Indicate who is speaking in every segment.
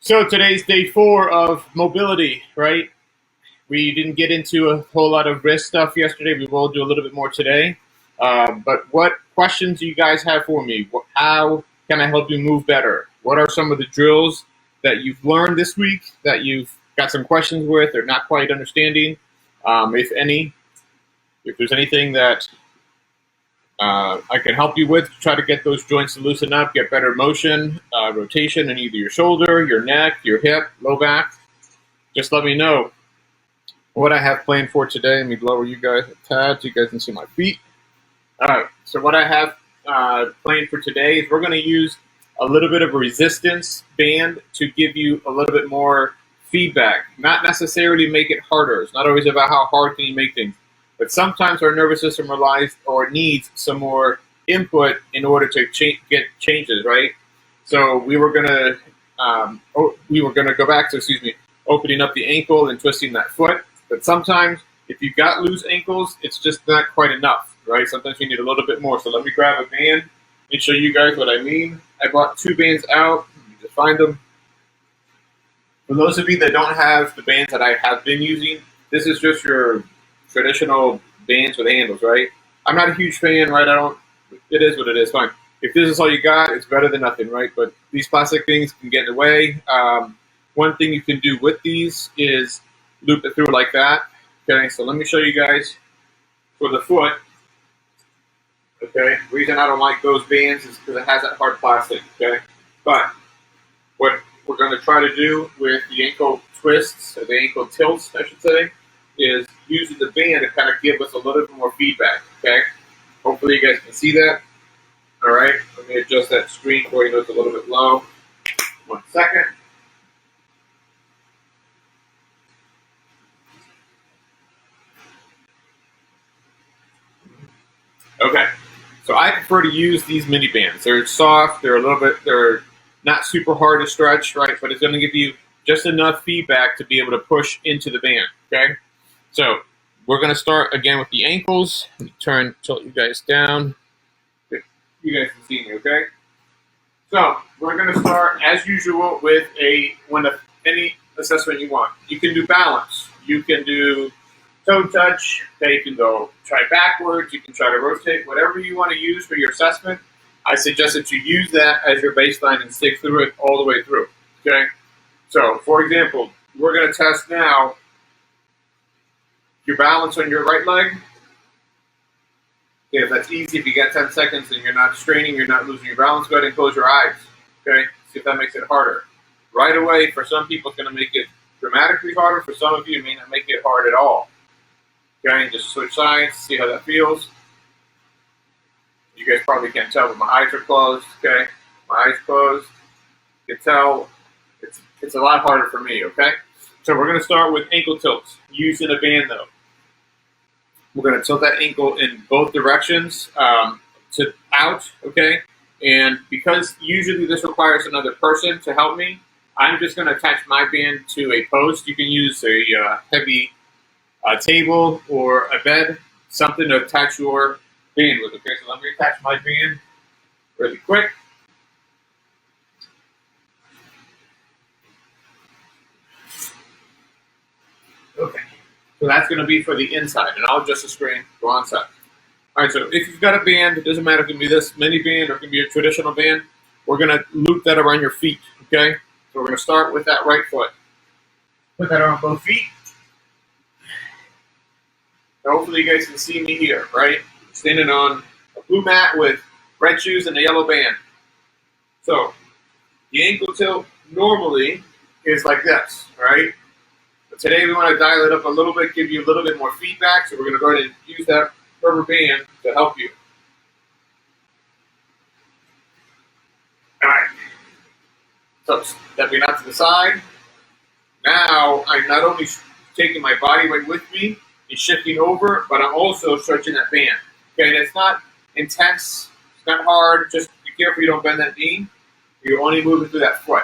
Speaker 1: So today's day 4 of mobility, right? We didn't get into a whole lot of wrist stuff yesterday. We will do a little bit more today. But what questions do you guys have for me? How can I help you move better? What are some of the drills that you've learned this week that you've got some questions with or not quite understanding? If any, if there's anything that I can help you with to try to get those joints to loosen up, get better motion, rotation in either your shoulder, your neck, your hip, low back. Just let me know what I have planned for today. Let me lower you guys a tad so you guys can see my feet. All right, so what I have planned for today is we're going to use a little bit of a resistance band to give you a little bit more feedback. Not necessarily make it harder. It's not always about how hard can you make things. But sometimes our nervous system relies or needs some more input in order to get changes, right? So we were gonna go back to opening up the ankle and twisting that foot. But sometimes if you've got loose ankles, it's just not quite enough, right? Sometimes you need a little bit more. So let me grab a band and show you guys what I mean. I bought 2 bands out. Let me just find them. For those of you that don't have the bands that I have been using, this is just your traditional bands with handles, right? I'm not a huge fan, right? It is what it is, fine. If this is all you got, it's better than nothing, right? But these plastic things can get in the way. One thing you can do with these is loop it through like that. Okay, so let me show you guys for the foot. Okay, the reason I don't like those bands is because it has that hard plastic, okay? But what we're going to try to do with the ankle twists, or the ankle tilts, I should say, is using the band to kind of give us a little bit more feedback, okay? Hopefully you guys can see that. All right, let me adjust that screen for you. It's a little bit low. 1 second. Okay, so I prefer to use these mini bands. They're soft, they're not super hard to stretch, right? But it's going to give you just enough feedback to be able to push into the band, okay? So we're going to start again with the ankles. Let me tilt you guys down. You guys can see me, okay? So we're going to start as usual with any assessment you want. You can do balance. You can do toe touch. Okay, you can go try backwards. You can try to rotate. Whatever you want to use for your assessment, I suggest that you use that as your baseline and stick through it all the way through. Okay. So, for example, we're going to test now your balance on your right leg. Okay, if that's easy, if you got 10 seconds and you're not straining, you're not losing your balance, go ahead and close your eyes. Okay, see if that makes it harder. Right away, for some people, it's going to make it dramatically harder. For some of you, it may not make it hard at all. Okay, and just switch sides, see how that feels. You guys probably can't tell, but my eyes are closed. Okay, my eyes closed. You can tell it's a lot harder for me. Okay, so we're going to start with ankle tilts using a band though. We're going to tilt that ankle in both directions to out, okay? And because usually this requires another person to help me, I'm just going to attach my band to a post. You can use a heavy table or a bed, something to attach your band with, okay? So let me attach my band really quick. Okay. So that's going to be for the inside, and I'll adjust the screen, go on side. All right, so if you've got a band, it doesn't matter if it can be this mini band or it can be a traditional band, we're going to loop that around your feet, okay? So we're going to start with that right foot. Put that on both feet. Now hopefully you guys can see me here, right? Standing on a blue mat with red shoes and a yellow band. So the ankle tilt normally is like this, right? Today we want to dial it up a little bit, give you a little bit more feedback, so we're going to go ahead and use that rubber band to help you. All right. So stepping out to the side. Now I'm not only taking my body weight with me and shifting over, but I'm also stretching that band. Okay, and it's not intense, it's not hard, just be careful you don't bend that knee. You're only moving through that foot.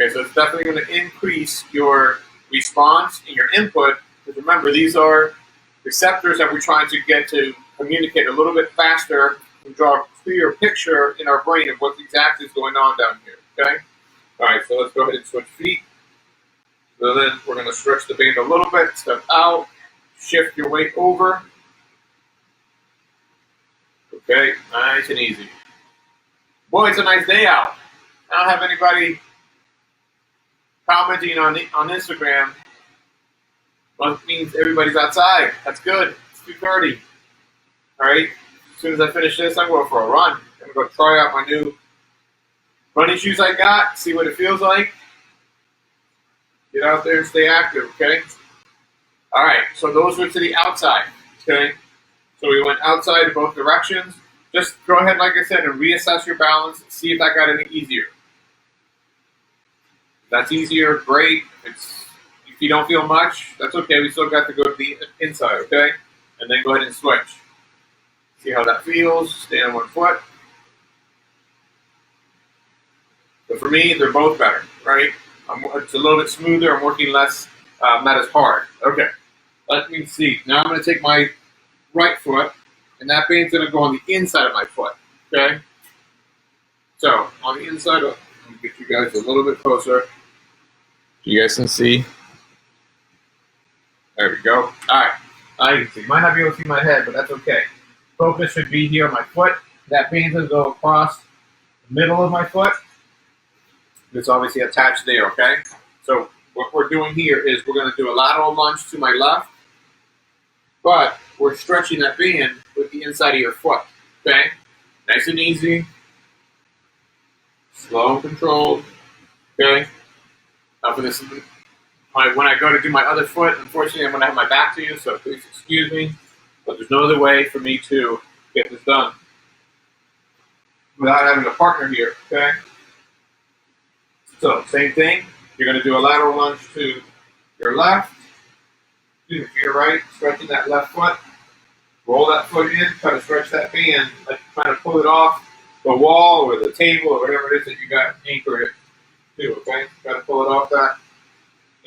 Speaker 1: Okay, so it's definitely going to increase your response and your input, because remember, these are receptors that we're trying to get to communicate a little bit faster and draw a clear picture in our brain of what exactly is going on down here, okay? All right, so let's go ahead and switch feet. So then we're going to stretch the band a little bit, step out, shift your weight over. Okay, nice and easy. Boy, it's a nice day out. I don't have anybody commenting on Instagram. Well, it means everybody's outside. That's good. It's 2:30. All right. As soon as I finish this, I'm going for a run. I'm going to go try out my new running shoes I got, see what it feels like. Get out there and stay active, okay? All right, so those were to the outside, okay? So we went outside in both directions. Just go ahead, like I said, and reassess your balance. See if that got any easier. If that's easier, great. If you don't feel much, that's okay. We still got to go to the inside, okay? And then go ahead and switch. See how that feels. Stay on one foot. But for me, they're both better, right? It's a little bit smoother. I'm working less, not as hard. Okay, let me see. Now I'm going to take my right foot, and that band's going to go on the inside of my foot, okay? So on the inside, let me get you guys a little bit closer. You guys can see. There we go. All right, I can see. Might not be able to see my head, but that's okay. Focus should be here on my foot. That band's going to go across the middle of my foot. It's obviously attached there, okay? So what we're doing here is we're going to do a lateral lunge to my left, but we're stretching that band with the inside of your foot, okay? Nice and easy, slow and controlled, okay? Now for this, when I go to do my other foot, unfortunately I'm going to have my back to you, so please excuse me, but there's no other way for me to get this done without having a partner here, okay? So, same thing. You're going to do a lateral lunge to your left, to your right, stretching that left foot. Roll that foot in, try to stretch that band, like trying to pull it off the wall or the table or whatever it is that you got anchored it to, okay? Try to pull it off that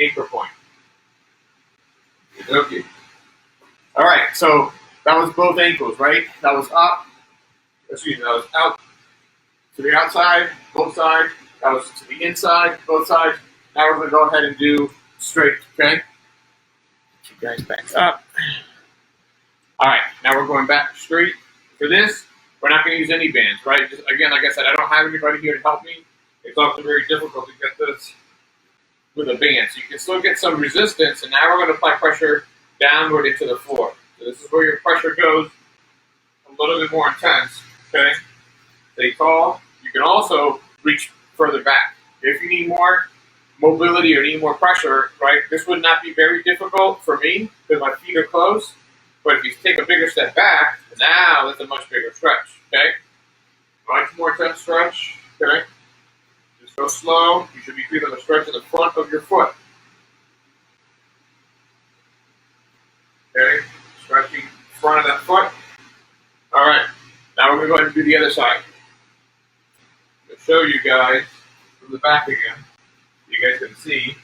Speaker 1: anchor point. Okay. All right, so that was both ankles, right? That was up. Excuse me, that was out to the outside, both sides. That was to the inside, both sides. Now we're going to go ahead and do straight, okay? Get you guys back up. All right, now we're going back straight. For this, we're not going to use any bands, right? Just, again, like I said, I don't have anybody here to help me. It's often very difficult to get this with a band. So you can still get some resistance, and now we're going to apply pressure downward into the floor. So this is where your pressure goes a little bit more intense, okay? Stay tall. You can also reach further back. If you need more mobility or need more pressure, right, this would not be very difficult for me because my feet are close. But if you take a bigger step back, now that's a much bigger stretch, okay? Much more intense stretch, okay? Just go slow. You should be feeling the stretch in the front of your foot. Okay? Stretching the front of that foot. All right. Now we're going to go ahead and do the other side. To show you guys from the back again, so you guys can see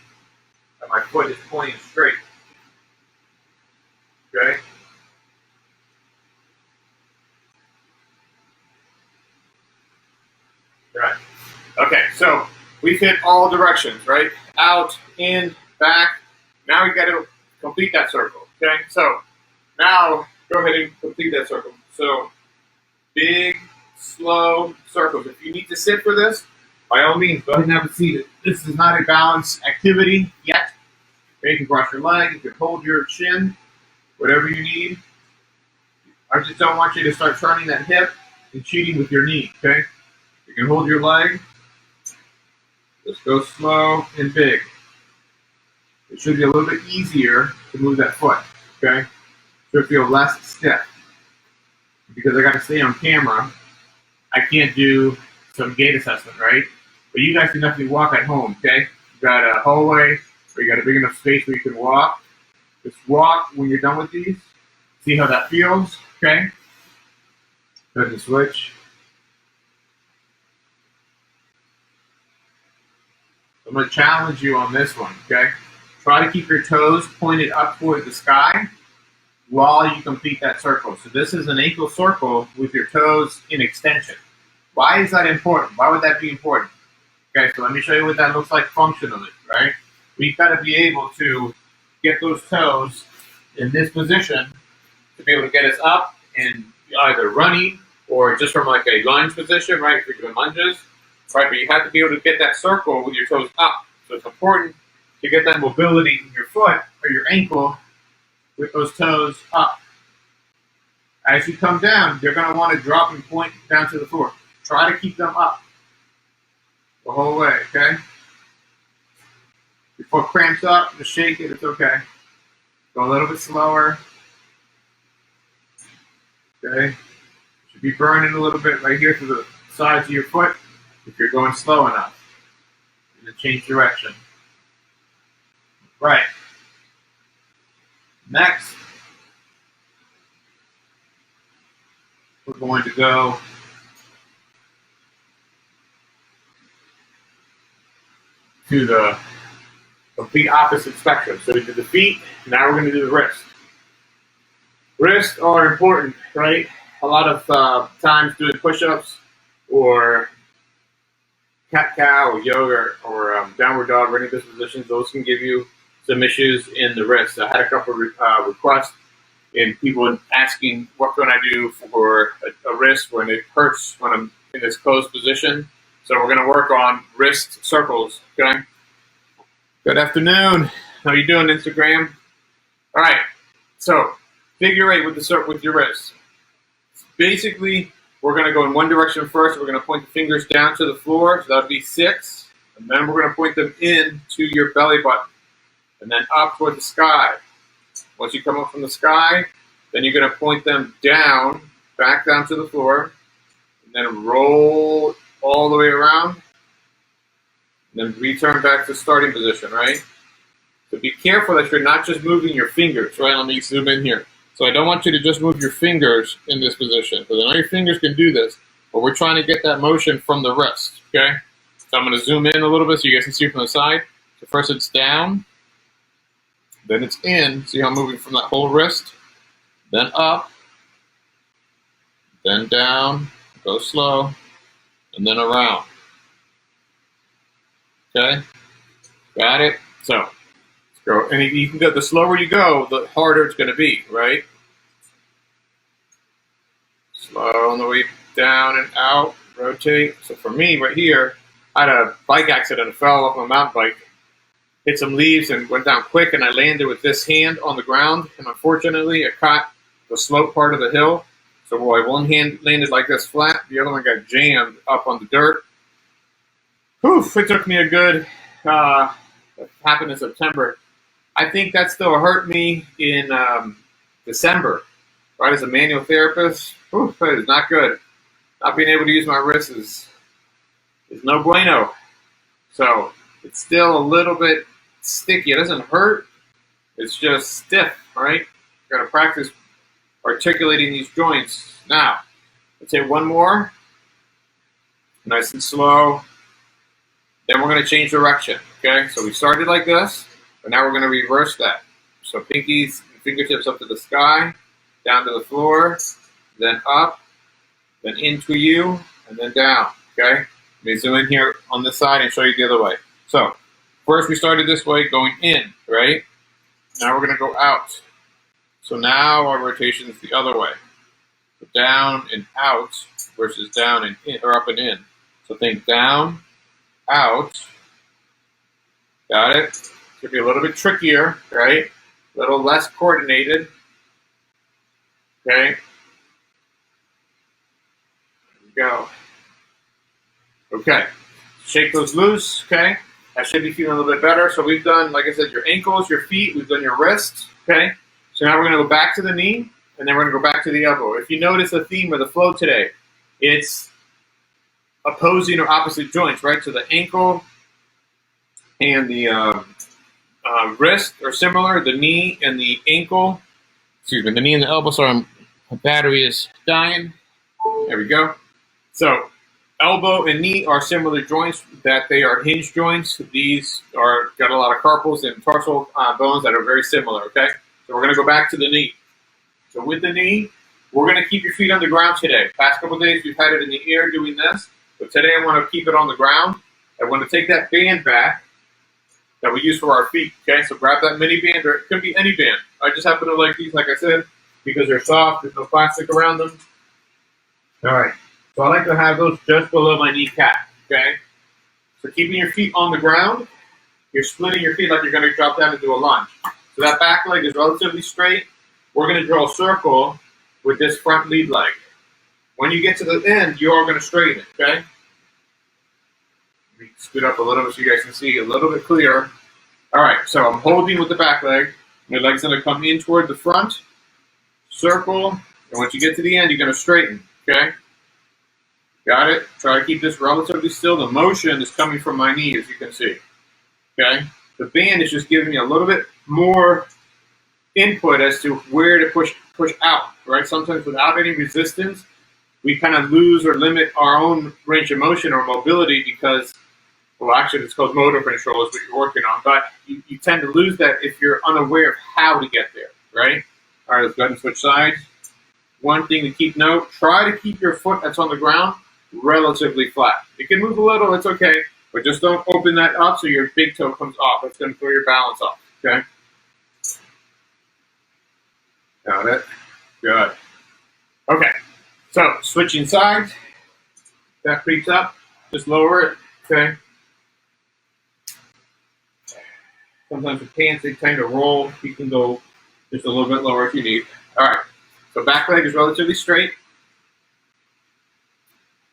Speaker 1: that my foot is pointing straight. Okay? Right. Okay, so we've hit all directions, right? Out, in, back. Now we got to complete that circle. Okay, so now go ahead and complete that circle. So big, slow circles. If you need to sit for this, by all means, go ahead and have a seat. This is not a balance activity yet. Okay, you can cross your leg, you can hold your chin, whatever you need. I just don't want you to start turning that hip and cheating with your knee, okay? You can hold your leg. Just go slow and big. It should be a little bit easier to move that foot, okay? It should feel less stiff. Because I got to stay on camera, I can't do some gait assessment, right? But you guys can definitely walk at home, okay? You got a hallway, or you got a big enough space where you can walk. Just walk when you're done with these. See how that feels, okay? Go ahead and switch. I'm going to challenge you on this one, okay? Try to keep your toes pointed up toward the sky while you complete that circle. So this is an ankle circle with your toes in extension. Why is that important? Why would that be important? Okay, so let me show you what that looks like functionally, right? We've got to be able to get those toes in this position to be able to get us up and either running or just from like a lunge position, right? If you're doing lunges, right? But you have to be able to get that circle with your toes up. So it's important to get that mobility in your foot or your ankle with those toes up. As you come down, you're going to want to drop and point down to the floor. Try to keep them up the whole way, okay? Your foot cramps up, just shake it, it's okay. Go a little bit slower. Okay? Should be burning a little bit right here to the sides of your foot if you're going slow enough. And then change direction. Right. Next, we're going to go to the complete opposite spectrum. So we did the feet, now we're going to do the wrist. Wrists are important, right? A lot of times doing push-ups or cat-cow or yoga or downward dog or any of those positions, those can give you some issues in the wrist. I had a couple of requests and people asking what can I do for a wrist when it hurts when I'm in this closed position. So we're going to work on wrist circles, okay? Good afternoon. How you doing, Instagram? All right. So figure eight with your wrist. Basically, we're going to go in one direction first. We're going to point the fingers down to the floor. So that would be 6. And then we're going to point them in to your belly button. And then up toward the sky. Once you come up from the sky, then you're going to point them down, back down to the floor. And then roll all the way around. And then return back to starting position, right? So be careful that you're not just moving your fingers, right? Let me zoom in here. So I don't want you to just move your fingers in this position, because I know your fingers can do this, but we're trying to get that motion from the wrist, okay? So I'm going to zoom in a little bit so you guys can see from the side. So first it's down, then it's in. See how I'm moving from that whole wrist? Then up, then down, go slow, and then around. Okay? Got it? So let's go. And you can go, the slower you go, the harder it's going to be, right? Slow on the way down and out, rotate. So for me, right here, I had a bike accident. I fell off my mountain bike, hit some leaves, and went down quick, and I landed with this hand on the ground. And unfortunately, I caught the slope part of the hill. So while one hand landed like this flat, the other one got jammed up on the dirt. Whew, it took me a good, that happened in September. I think that still hurt me in December, right? As a manual therapist, whew, that is not good. Not being able to use my wrist is no bueno. So it's still a little bit sticky. It doesn't hurt. It's just stiff, right? Got to practice articulating these joints. Now, let's hit one more. Nice and slow. Then we're going to change direction, okay? So we started like this, but now we're going to reverse that. So pinkies and fingertips up to the sky, down to the floor, then up, then into you, and then down, okay? Let me zoom in here on this side and show you the other way. So first we started this way, going in, right? Now we're going to go out. So now our rotation is the other way. So down and out versus down and in, or up and in. So think down, out. Got it? Could be a little bit trickier, right? A little less coordinated. Okay. There we go. Okay. Shake those loose, okay? That should be feeling a little bit better. So we've done, like I said, your ankles, your feet, we've done your wrists, okay? So now we're going to go back to the knee, and then we're going to go back to the elbow. If you notice the theme or the flow today, it's opposing or opposite joints, right? So the ankle and the wrist are similar. The knee and the ankle, the knee and the elbow. Sorry, my battery is dying. There we go. So elbow and knee are similar joints, that they are hinge joints. These are got a lot of carpals and tarsal bones that are very similar, okay? So we're going to go back to the knee. So with the knee, we're going to keep your feet on the ground today. Past couple of days, we've had it in the air doing this. But today I want to keep it on the ground. I want to take that band back that we use for our feet. Okay, so grab that mini band, or it could be any band. I just happen to like these, like I said, because they're soft. There's no plastic around them. All right. So I like to have those just below my kneecap. Okay. So keeping your feet on the ground, you're splitting your feet like you're going to drop down and do a lunge. So that back leg is relatively straight. We're going to draw a circle with this front lead leg. When you get to the end, you are going to straighten it. Okay. Let me scoot up a little bit so you guys can see a little bit clearer. All right, so I'm holding with the back leg. My leg's going to come in toward the front, circle, and once you get to the end, you're going to straighten, okay? Got it? Try to keep this relatively still. The motion is coming from my knee, as you can see, okay? The band is just giving me a little bit more input as to where to push out, right? Sometimes without any resistance, we kind of lose or limit our own range of motion or mobility because, well, actually, it's called motor control is what you're working on, but you tend to lose that if you're unaware of how to get there, right? All right, let's go ahead and switch sides. One thing to keep note, try to keep your foot that's on the ground relatively flat. It can move a little, it's okay, but just don't open that up so your big toe comes off. That's going to throw your balance off, okay? Got it? Good. Okay, so switching sides. That creeps up. Just lower it, okay? Sometimes the pants, they tend to roll. You can go just a little bit lower if you need. All right, so back leg is relatively straight.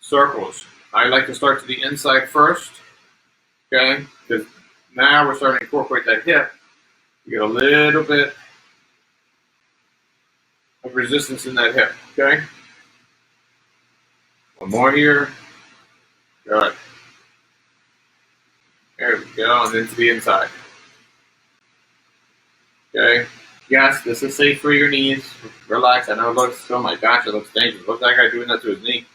Speaker 1: Circles. I like to start to the inside first, okay? Because now we're starting to incorporate that hip. You get a little bit of resistance in that hip, okay? One more here. Good. There we go, and then to the inside. Okay. Yes, this is safe for your knees. Relax. I know it looks, oh my gosh, it looks dangerous. Look at that guy doing that to his knee.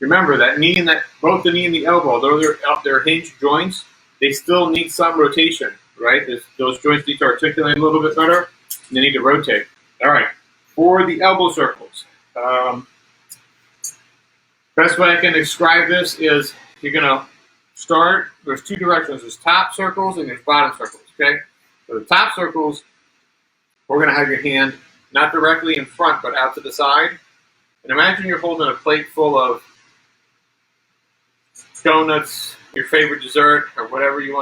Speaker 1: Remember that knee and that, both the knee and the elbow, though they're up their hinged joints, they still need some rotation, right? Those joints need to articulate a little bit better, and they need to rotate. All right. For the elbow circles, best way I can describe this is you're going to start, there's two directions. There's top circles and there's bottom circles, okay? So the top circles, we're going to have your hand not directly in front, but out to the side. And imagine you're holding a plate full of donuts, your favorite dessert, or whatever you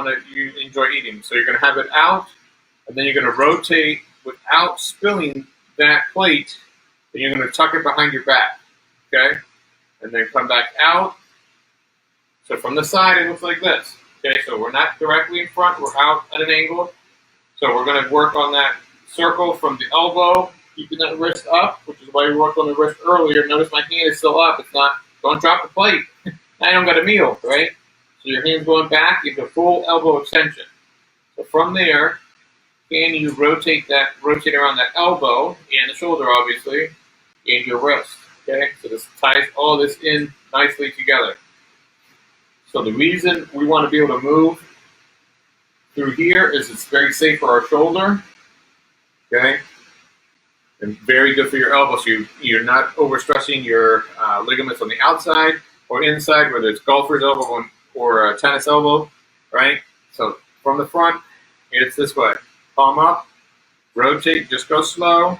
Speaker 1: enjoy eating. So you're going to have it out, and then you're going to rotate without spilling that plate, and you're going to tuck it behind your back, okay? And then come back out. So from the side, it looks like this, okay? So we're not directly in front, we're out at an angle. So we're going to work on that circle from the elbow, keeping that wrist up, which is why we worked on the wrist earlier. Notice my hand is still up. It's not, don't drop the plate. I don't got a meal, right? So your hand's going back into full elbow extension. So from there, can you rotate around that elbow and the shoulder, obviously, and your wrist, okay? So this ties all this in nicely together. So the reason we want to be able to move through here is it's very safe for our shoulder, okay? And very good for your elbow, so you're not overstressing your ligaments on the outside or inside, whether it's golfer's elbow or a tennis elbow, right? So from the front, it's this way. Palm up, rotate, just go slow,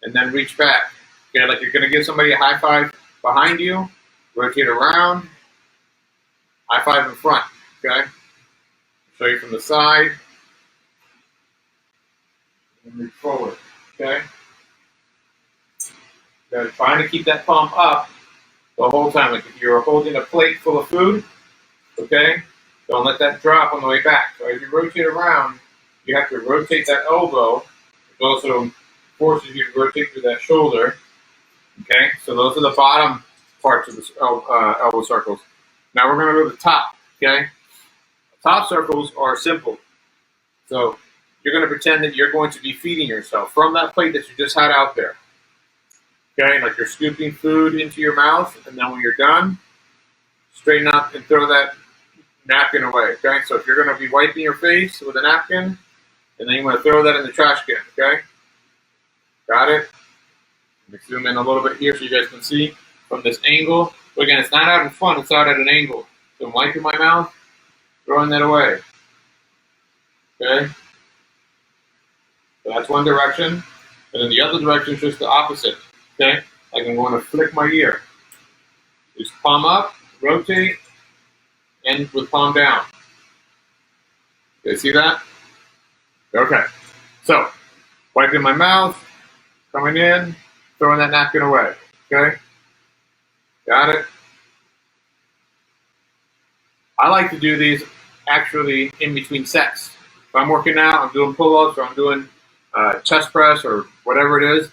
Speaker 1: and then reach back. Okay, like you're going to give somebody a high five behind you, rotate around, high five in front, okay? Show you from the side, and move forward, okay? You're trying to keep that palm up the whole time. Like if you're holding a plate full of food, okay, don't let that drop on the way back. So as you rotate around, you have to rotate that elbow. It also forces you to rotate through that shoulder, okay? So those are the bottom parts of the elbow circles. Now we're going to go to the top, okay? Top circles are simple. So you're going to pretend that you're going to be feeding yourself from that plate that you just had out there. Okay, like you're scooping food into your mouth, and then when you're done, straighten up and throw that napkin away, okay? So if you're going to be wiping your face with a napkin, and then you want to throw that in the trash can, okay? Got it? Let me zoom in a little bit here so you guys can see from this angle. But again, it's not out in front, it's out at an angle. some white in my mouth, throwing that away. Okay? So that's one direction. And then the other direction is just the opposite. Okay? Like I'm going to flick my ear. Just palm up, rotate, and with palm down. Okay, see that? Okay. So, wiping my mouth, coming in, throwing that napkin away. Okay? Got it? I like to do these actually in between sets. If I'm working out, I'm doing pull-ups, or I'm doing chest press, or whatever it is,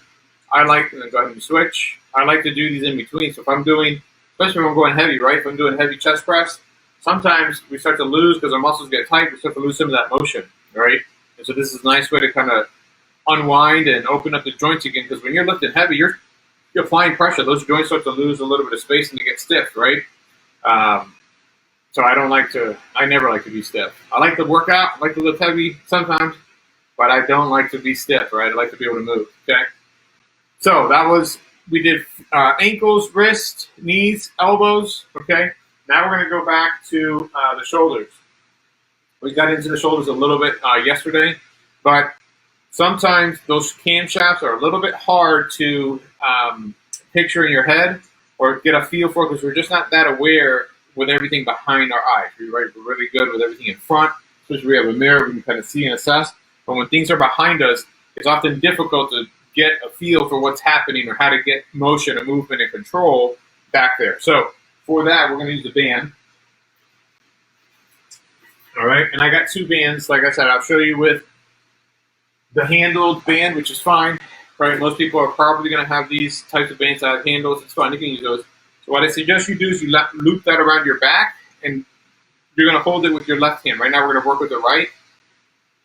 Speaker 1: I like to go ahead and switch. I like to do these in between. So if I'm doing, especially when I'm going heavy, right? If I'm doing heavy chest press, sometimes we start to lose because our muscles get tight. We start to lose some of that motion, right? And so this is a nice way to kind of unwind and open up the joints again. Because when you're lifting heavy, you're applying pressure. Those joints start to lose a little bit of space and they get stiff, right? So I never like to be stiff. I like to work out, I like to lift heavy sometimes, but I don't like to be stiff, right? I like to be able to move, okay? So we did ankles, wrists, knees, elbows, okay? Now we're gonna go back to the shoulders. We got into the shoulders a little bit yesterday, but sometimes those camshafts are a little bit hard to picture in your head or get a feel for because we're just not that aware with everything behind our eyes. We're really good with everything in front, especially we have a mirror we can kind of see and assess. But when things are behind us, it's often difficult to get a feel for what's happening or how to get motion and movement and control back there. So for that, we're going to use the band. All right, and I got two bands. Like I said, I'll show you with the handled band, which is fine. Right, most people are probably going to have these types of bands that have handles. It's fine, you can use those. So what I suggest you do is you loop that around your back, and you're going to hold it with your left hand. Right now we're going to work with the right.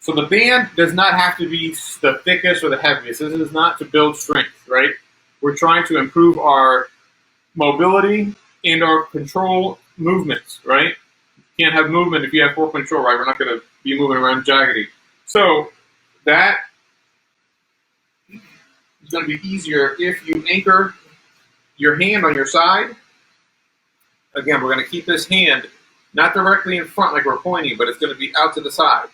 Speaker 1: So the band does not have to be the thickest or the heaviest. This is not to build strength, right? We're trying to improve our mobility and our control movements, right? You can't have movement if you have poor control, right? We're not going to be moving around jaggedy. So that is going to be easier if you anchor your hand on your side. Again, we're going to keep this hand not directly in front like we're pointing, but it's going to be out to the side.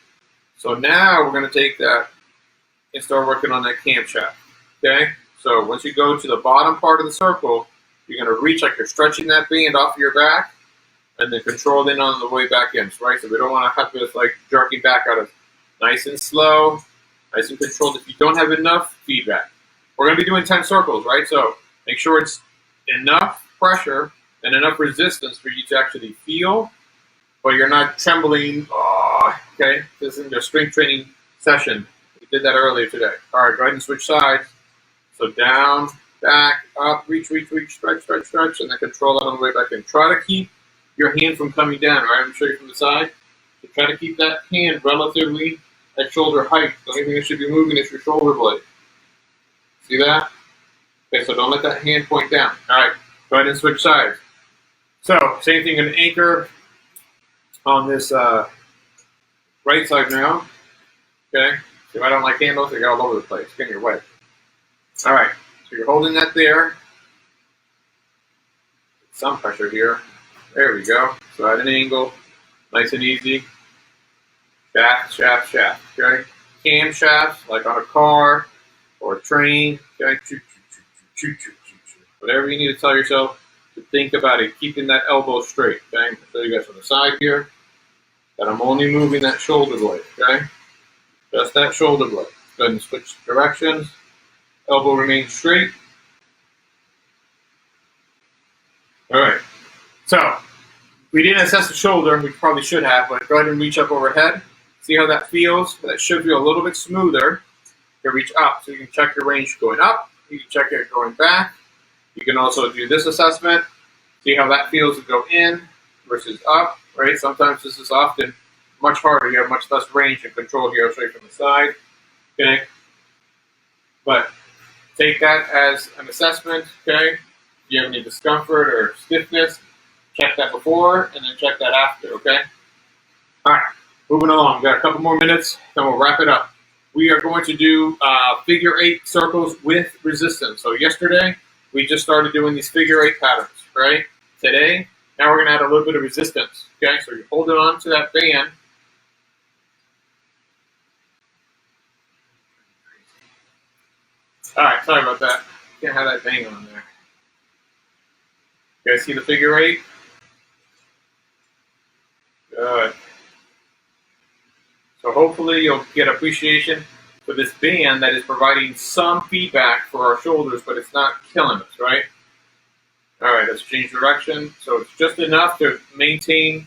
Speaker 1: So now we're going to take that and start working on that camshaft. Okay? So once you go to the bottom part of the circle, you're going to reach like you're stretching that band off of your back and then control it in on the way back in. Right? So we don't want to have this like jerking back out of nice and slow, nice and controlled. If you don't have enough feedback, we're going to be doing 10 circles, right? So make sure it's enough pressure and enough resistance for you to actually feel, but you're not trembling. Oh, okay, this isn't a strength training session. We did that earlier today. All right, go ahead and switch sides. So down, back, up, reach, stretch, and then control that on the way back in. Try to keep your hand from coming down, all right? I'm going to show you from the side. So try to keep that hand relatively at shoulder height. The only thing that should be moving is your shoulder blade. See that? Okay, so don't let that hand point down. All right, go ahead and switch sides. So, same thing, an anchor on this right side now. Okay, so I don't like handles, they got all over the place, get in your way. All right, so you're holding that there. Some pressure here. There we go. So at an angle, nice and easy. Shaft. Okay, cam shafts like on a car or a train. Okay, whatever you need to tell yourself to think about it, keeping that elbow straight. Okay, I'll show you guys from the side here that I'm only moving that shoulder blade. Okay, just that shoulder blade. Go ahead and switch directions. Elbow remains straight. All right. So we didn't assess the shoulder. We probably should have, but go ahead and reach up overhead. See how that feels? That should feel a little bit smoother. You reach up, so you can check your range going up. You can check it going back. You can also do this assessment. See how that feels to go in versus up, right? Sometimes this is often much harder. You have much less range and control here. I'll show you from the side. Okay. But take that as an assessment, okay? If you have any discomfort or stiffness, check that before and then check that after, okay? All right, moving along. We've got a couple more minutes, then we'll wrap it up. We are going to do figure 8 circles with resistance. So yesterday, we just started doing these figure 8 patterns, right? Today, Now we're going to add a little bit of resistance. Okay, so you're holding on to that band. All right, sorry about that. Can't have that bang on there. You guys see the figure eight? Good. So hopefully you'll get appreciation for this band that is providing some feedback for our shoulders, but it's not killing us, right? All right, let's change direction. So it's just enough to maintain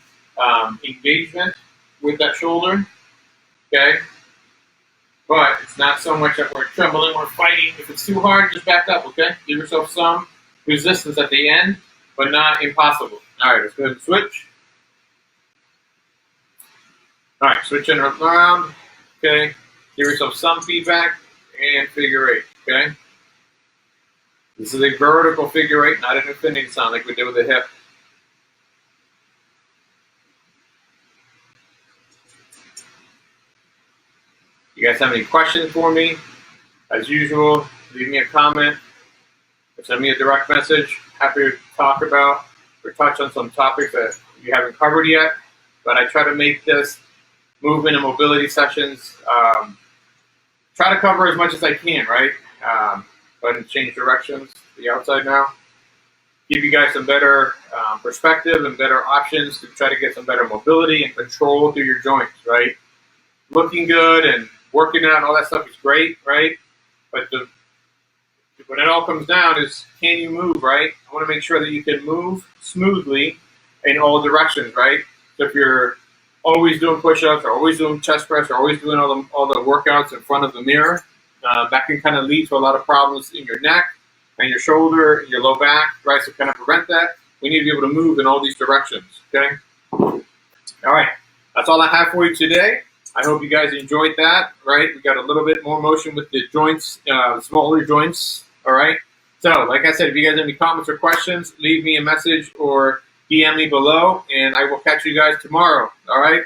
Speaker 1: engagement with that shoulder, okay? But it's not so much that we're trembling, we're fighting. If it's too hard, just back up, okay? Give yourself some resistance at the end, but not impossible. All right, let's go ahead and switch. All right, switching around, okay? Give yourself some feedback and figure eight, okay? This is a vertical figure eight, not an infinity sign like we did with the hip. You guys have any questions for me? As usual, leave me a comment or send me a direct message. Happy to talk about or touch on some topics that you haven't covered yet. But I try to make this movement and mobility sessions, try to cover as much as I can, right? Go ahead and change directions to the outside now. Give you guys some better perspective and better options to try to get some better mobility and control through your joints, right? Looking good and working out and all that stuff is great, right? But when it all comes down is, can you move, right? I want to make sure that you can move smoothly in all directions, right? So if you're always doing push-ups or always doing chest press or always doing all the workouts in front of the mirror, that can kind of lead to a lot of problems in your neck and your shoulder and your low back, right? So kind of prevent that, we need to be able to move in all these directions, okay? All right, that's all I have for you today. I hope you guys enjoyed that, right? We got a little bit more motion with the joints, smaller joints, all right? So, like I said, if you guys have any comments or questions, leave me a message or DM me below, and I will catch you guys tomorrow, all right?